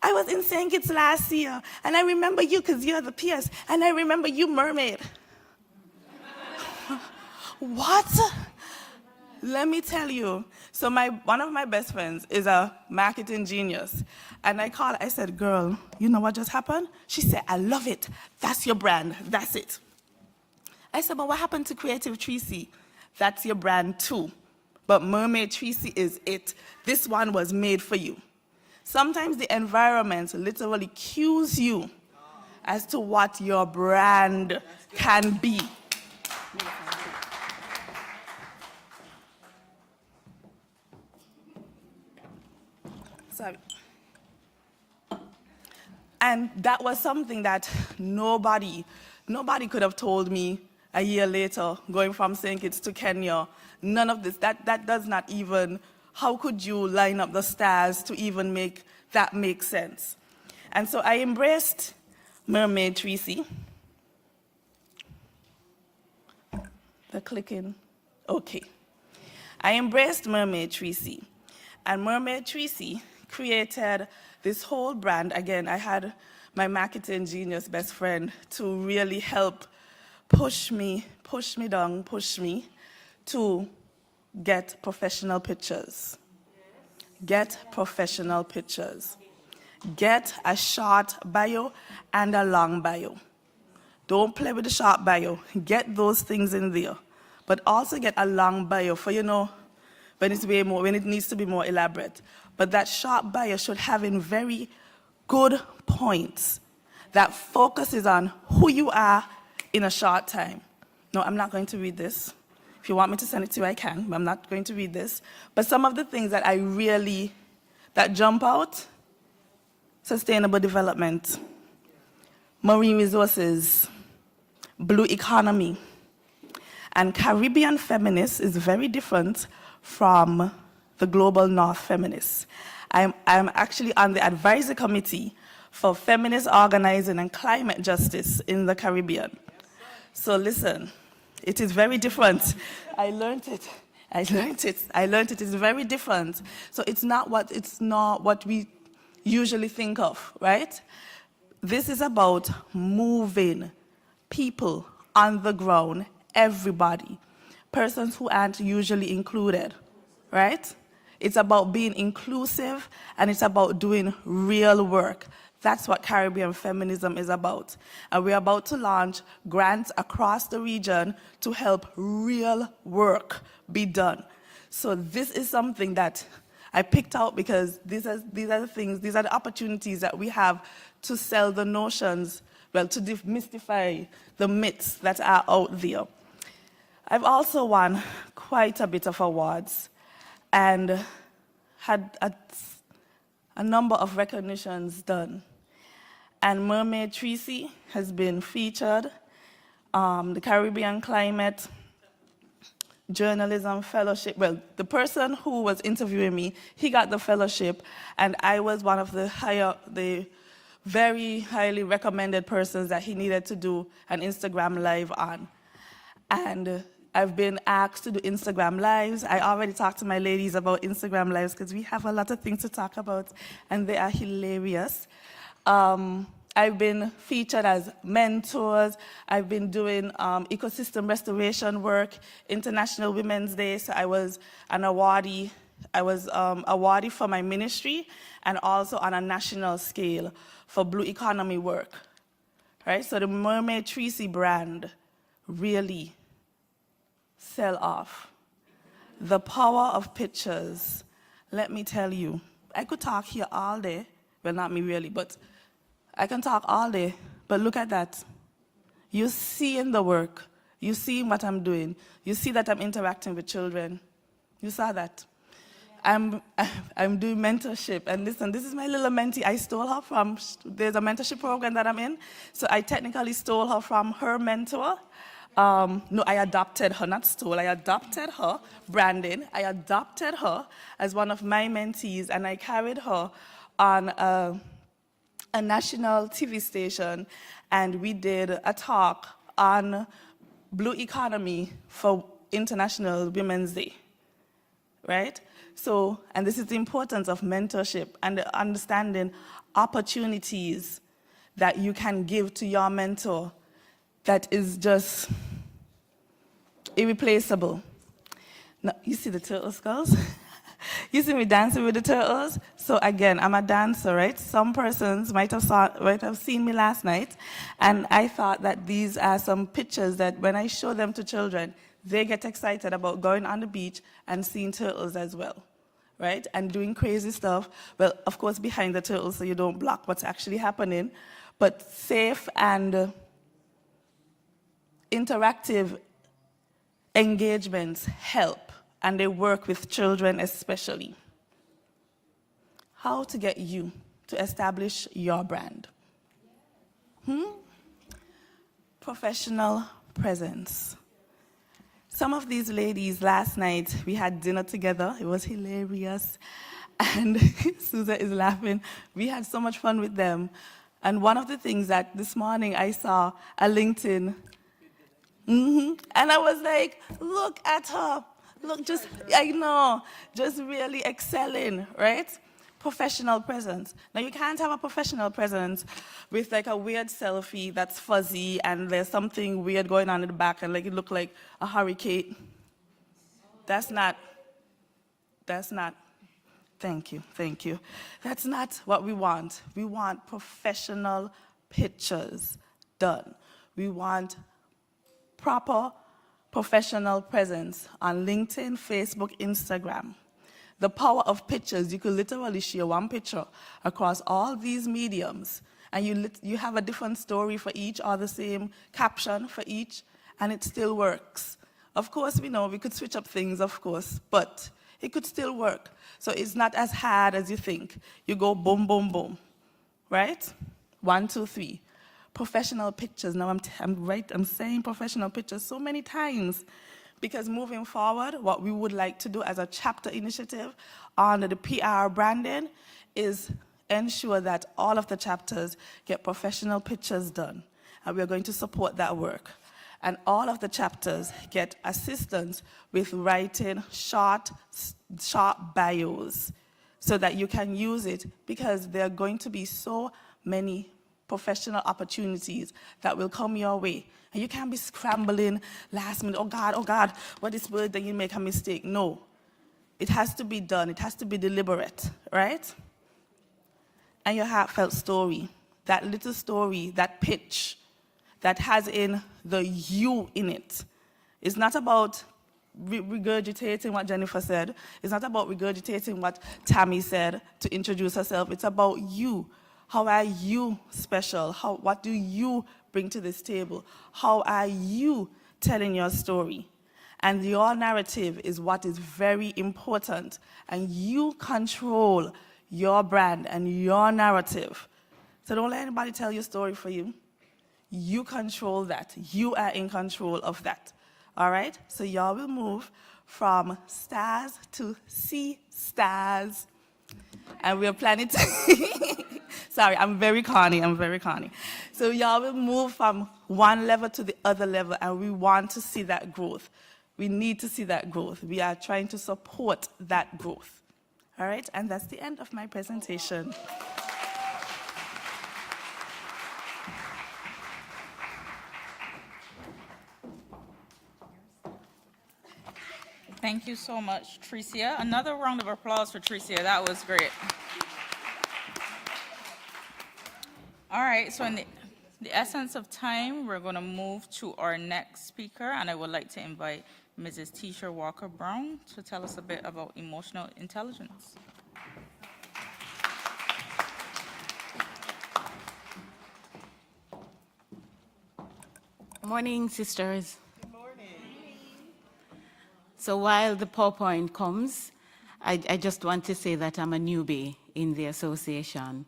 I was in St. Kitts last year, and I remember you because you're the PS, and I remember you, Mermaid. What? Let me tell you. So one of my best friends is a marketing genius, and I called, I said, girl, you know what just happened? She said, I love it. That's your brand. That's it. I said, but what happened to Creative Tracy? That's your brand too. But Mermaid Tracy is it. This one was made for you. Sometimes the environment literally cues you as to what your brand can be. Sorry. And that was something that nobody could have told me a year later, going from St. Kitts to Kenya. None of this, that does not even, how could you line up the stars to even make that make sense? And so I embraced Mermaid Tracy. The clicking, okay. I embraced Mermaid Tracy. And Mermaid Tracy created this whole brand. Again, I had my marketing genius best friend to really help push me to get professional pictures. Get professional pictures. Get a short bio and a long bio. Don't play with the short bio. Get those things in there. But also get a long bio for, when it needs to be more elaborate. But that short bio should have in very good points that focuses on who you are in a short time. No, I'm not going to read this. If you want me to send it to you, I can, but I'm not going to read this. But some of the things that that jump out: sustainable development, marine resources, blue economy. And Caribbean feminists is very different from the global North feminists. I'm actually on the advisory committee for feminist organizing and climate justice in the Caribbean. So listen, it is very different. I learned it. It's very different. So it's not what we usually think of, right? This is about moving people on the ground, everybody, persons who aren't usually included, right? It's about being inclusive, and it's about doing real work. That's what Caribbean feminism is about. And we're about to launch grants across the region to help real work be done. So this is something that I picked out because these are the opportunities that we have to sell the notions, well, to demystify the myths that are out there. I've also won quite a bit of awards and had a number of recognitions done. And Mermaid Tracy has been featured, the Caribbean Climate Journalism Fellowship. Well, the person who was interviewing me, he got the fellowship, and I was one of the very highly recommended persons that he needed to do an Instagram Live on. And I've been asked to do Instagram Lives. I already talked to my ladies about Instagram Lives because we have a lot of things to talk about, and they are hilarious. I've been featured as mentors. I've been doing ecosystem restoration work, International Women's Day, so I was an awardee. I was awardee for my ministry and also on a national scale for blue economy work, right? So the Mermaid Tracy brand really sell off. The power of pictures, let me tell you, I could talk here all day, well, not me really, but I can talk all day, but look at that. You see in the work, you see what I'm doing, you see that I'm interacting with children. You saw that. I'm doing mentorship, and listen, this is my little mentee. I stole her from, there's a mentorship program that I'm in, so I technically stole her from her mentor. No, I adopted her, not stole. I adopted her, Brandon. I adopted her as one of my mentees, and I carried her on a national TV station, and we did a talk on blue economy for International Women's Day, right? So, and this is the importance of mentorship and understanding opportunities that you can give to your mentor that is just irreplaceable. Now, you see the turtle skulls? You see me dancing with the turtles? So again, I'm a dancer, right? Some persons might have seen me last night, and I thought that these are some pictures that when I show them to children, they get excited about going on the beach and seeing turtles as well, right? And doing crazy stuff. Well, of course, behind the turtles so you don't block what's actually happening, but safe and interactive engagements help, and they work with children especially. How to get you to establish your brand. Professional presence. Some of these ladies, last night, we had dinner together. It was hilarious. And Susan is laughing. We had so much fun with them. And one of the things that this morning I saw a LinkedIn, and I was like, look at her. Look, just really excelling, right? Professional presence. Now, you can't have a professional presence with like a weird selfie that's fuzzy and there's something weird going on in the back and like it look like a hurricane. That's not, thank you. That's not what we want. We want professional pictures done. We want proper professional presence on LinkedIn, Facebook, Instagram. The power of pictures, you could literally share one picture across all these mediums, and you have a different story for each or the same caption for each, and it still works. Of course, we know we could switch up things, of course, but it could still work. So it's not as hard as you think. You go boom, boom, boom, right? 1, 2, 3. Professional pictures. Now I'm saying professional pictures so many times. Because moving forward, what we would like to do as a chapter initiative under the PR branding is ensure that all of the chapters get professional pictures done. And we're going to support that work. And all of the chapters get assistance with writing short bios so that you can use it, because there are going to be so many professional opportunities that will come your way. And you can't be scrambling last minute, oh God, what is word that you make a mistake? No, it has to be done. It has to be deliberate, right? And your heartfelt story, that little story, that pitch that has in the you in it. It's not about regurgitating what Jennifer said. It's not about regurgitating what Tammy said to introduce herself. It's about you. How are you special? What do you bring to this table? How are you telling your story? And your narrative is what is very important. And you control your brand and your narrative. So don't let anybody tell your story for you. You control that. You are in control of that. All right? So y'all will move from stars to sea stars. And we're planning to... Sorry, I'm very corny. So y'all will move from one level to the other level, and we want to see that growth. We need to see that growth. We are trying to support that growth. All right? And that's the end of my presentation. Thank you so much, Tricia. Another round of applause for Tricia. That was great. All right, so in the essence of time, we're going to move to our next speaker, and I would like to invite Mrs. Tisha Walker-Brown to tell us a bit about emotional intelligence. Morning, sisters. Good morning. So while the PowerPoint comes, I just want to say that I'm a newbie in the association.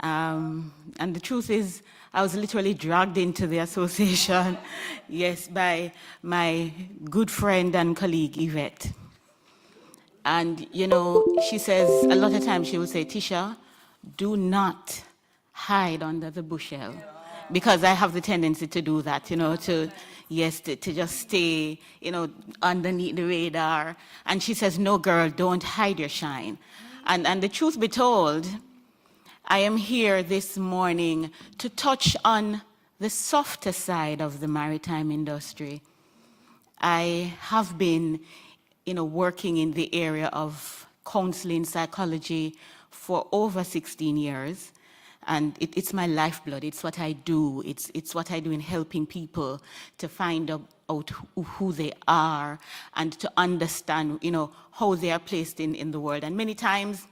And the truth is, I was literally dragged into the association, yes, by my good friend and colleague, Yvette. And, you know, she says, a lot of times she will say, Tisha, do not hide under the bushel. Because I have the tendency to do that, you know, to just stay, you know, underneath the radar. And she says, no, girl, don't hide your shine. And the truth be told, I am here this morning to touch on the softer side of the maritime industry. I have been, you know, working in the area of counseling psychology for over 16 years. And it's my lifeblood. It's what I do. It's what I do in helping people to find out who they are and to understand, you know, how they are placed in the world. And many times,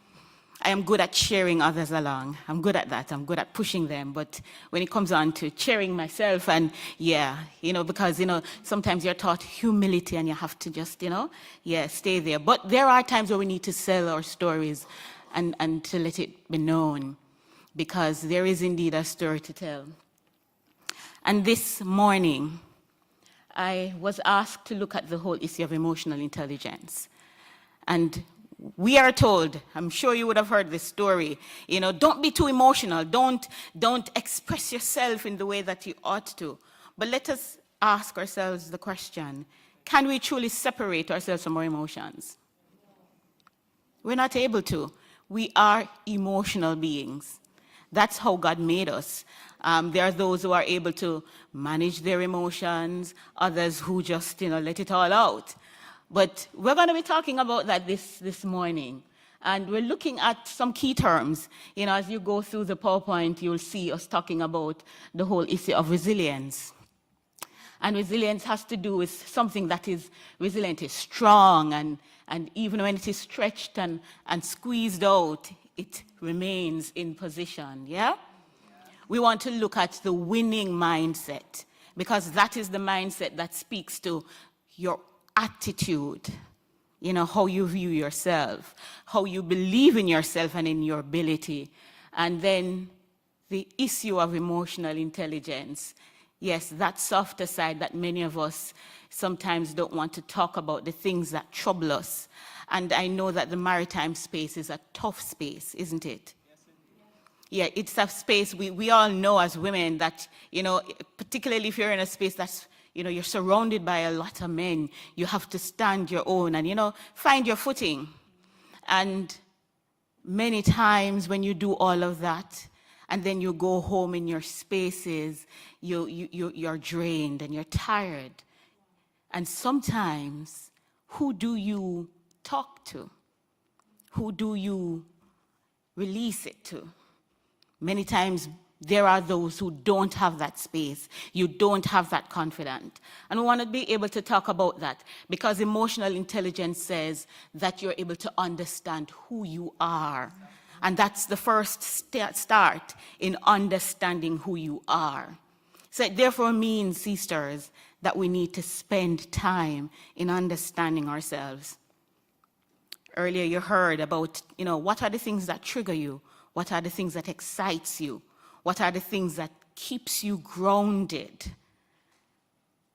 I am good at cheering others along. I'm good at that. I'm good at pushing them. But when it comes on to cheering myself, and yeah, you know, because, you know, sometimes you're taught humility and you have to just, you know, yeah, stay there. But there are times where we need to sell our stories and to let it be known, because there is indeed a story to tell. And this morning, I was asked to look at the whole issue of emotional intelligence. And we are told, I'm sure you would have heard this story, don't be too emotional, don't express yourself in the way that you ought to. But let us ask ourselves the question, can we truly separate ourselves from our emotions? We're not able to. We are emotional beings. That's how God made us. There are those who are able to manage their emotions, others who just, let it all out. But we're going to be talking about that this morning. And we're looking at some key terms. As you go through the PowerPoint, you'll see us talking about the whole issue of resilience. And resilience has to do with something that is resilient, is strong, and even when it is stretched and squeezed out, it remains in position, yeah? We want to look at the winning mindset, because that is the mindset that speaks to your attitude, how you view yourself, how you believe in yourself and in your ability. And then the issue of emotional intelligence. Yes, that softer side that many of us sometimes don't want to talk about, the things that trouble us. And I know that the maritime space is a tough space, isn't it? Yeah, it's a space we all know as women that, particularly if you're in a space that's, you're surrounded by a lot of men, you have to stand your own and, find your footing. And many times when you do all of that, and then you go home in your spaces, you're drained and you're tired. And sometimes, who do you talk to? Who do you release it to? Many times, there are those who don't have that space. You don't have that confidence. And we want to be able to talk about that, because emotional intelligence says that you're able to understand who you are. And that's the first start in understanding who you are. So it therefore means, sisters, that we need to spend time in understanding ourselves. Earlier you heard about, what are the things that trigger you? What are the things that excites you? What are the things that keeps you grounded?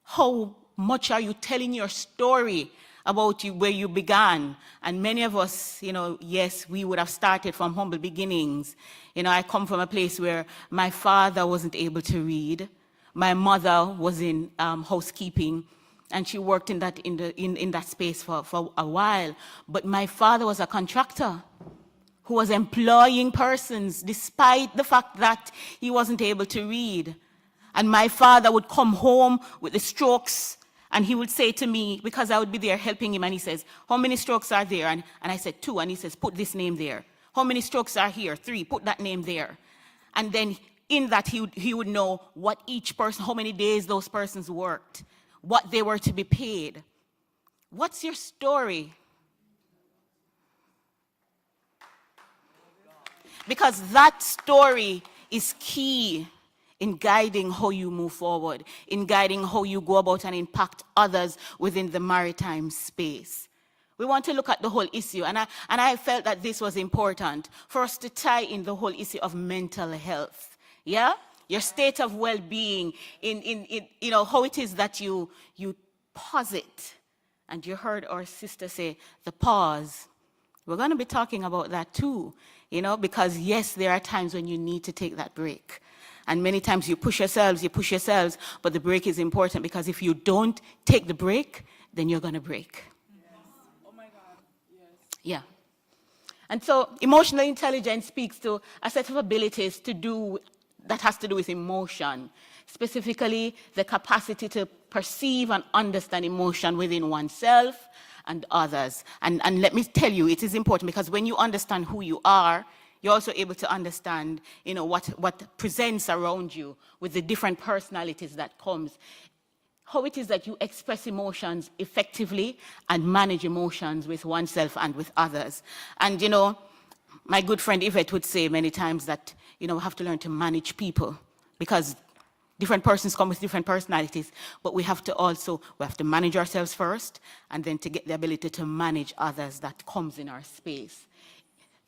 How much are you telling your story about where you began? And many of us, yes, we would have started from humble beginnings. I come from a place where my father wasn't able to read. My mother was in housekeeping, and she worked in that space for a while. But my father was a contractor who was employing persons despite the fact that he wasn't able to read. And my father would come home with the strokes, and he would say to me, because I would be there helping him, and he says, how many strokes are there? And I said, 2. And he says, put this name there. How many strokes are here? 3. Put that name there. And then in that, he would know what each person, how many days those persons worked, what they were to be paid. What's your story? Because that story is key in guiding how you move forward, in guiding how you go about and impact others within the maritime space. We want to look at the whole issue, and I felt that this was important for us to tie in the whole issue of mental health. Yeah? Your state of well-being, in how it is that you pause it. And you heard our sister say, the pause. We're going to be talking about that too, because yes, there are times when you need to take that break. And many times you push yourselves, but the break is important, because if you don't take the break, then you're going to break. Yes. Oh my God, yes. Yeah. And so emotional intelligence speaks to a set of abilities that has to do with emotion, specifically the capacity to perceive and understand emotion within oneself and others. And let me tell you, it is important, because when you understand who you are, you're also able to understand, what presents around you with the different personalities that comes. How it is that you express emotions effectively and manage emotions with oneself and with others. And, my good friend Yvette would say many times that, we have to learn to manage people, because different persons come with different personalities, but we have to manage ourselves first, and then to get the ability to manage others that comes in our space.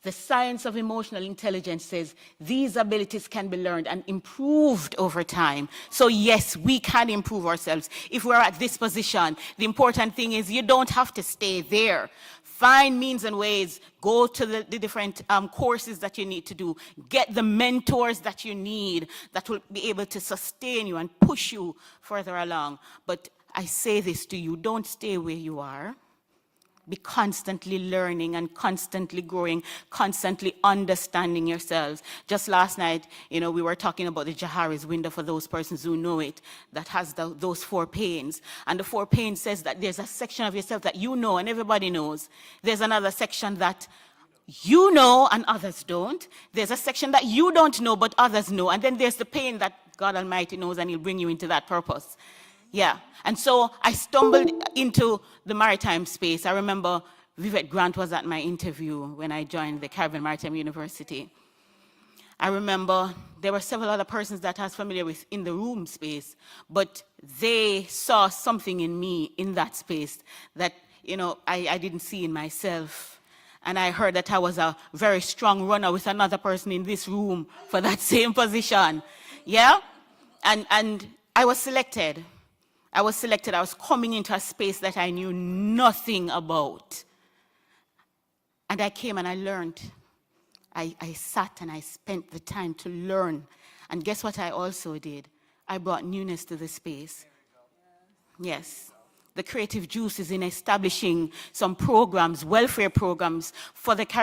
The science of emotional intelligence says these abilities can be learned and improved over time. So yes, we can improve ourselves. If we're at this position, the important thing is you don't have to stay there. Find means and ways. Go to the different courses that you need to do. Get the mentors that you need that will be able to sustain you and push you further along. But I say this to you, don't stay where you are. Be constantly learning and constantly growing, constantly understanding yourselves. Just last night, we were talking about the Johari's window for those persons who know it, that has those 4 panes. And the 4 panes says that there's a section of yourself that you know and everybody knows. There's another section that you know and others don't. There's a section that you don't know but others know. And then there's the pane that God Almighty knows and He'll bring you into that purpose. Yeah, and so I stumbled into the maritime space. I remember Vivette Grant was at my interview when I joined the Caribbean Maritime University. I remember there were several other persons that I was familiar with in the room space, but they saw something in me in that space that, I didn't see in myself. And I heard that I was a very strong runner with another person in this room for that same position. Yeah? And I was selected. I was coming into a space that I knew nothing about. And I came and I learned. I sat and I spent the time to learn. And guess what I also did? I brought newness to the space. Yes. The creative juice is in establishing some programs, welfare programs for the Caribbean.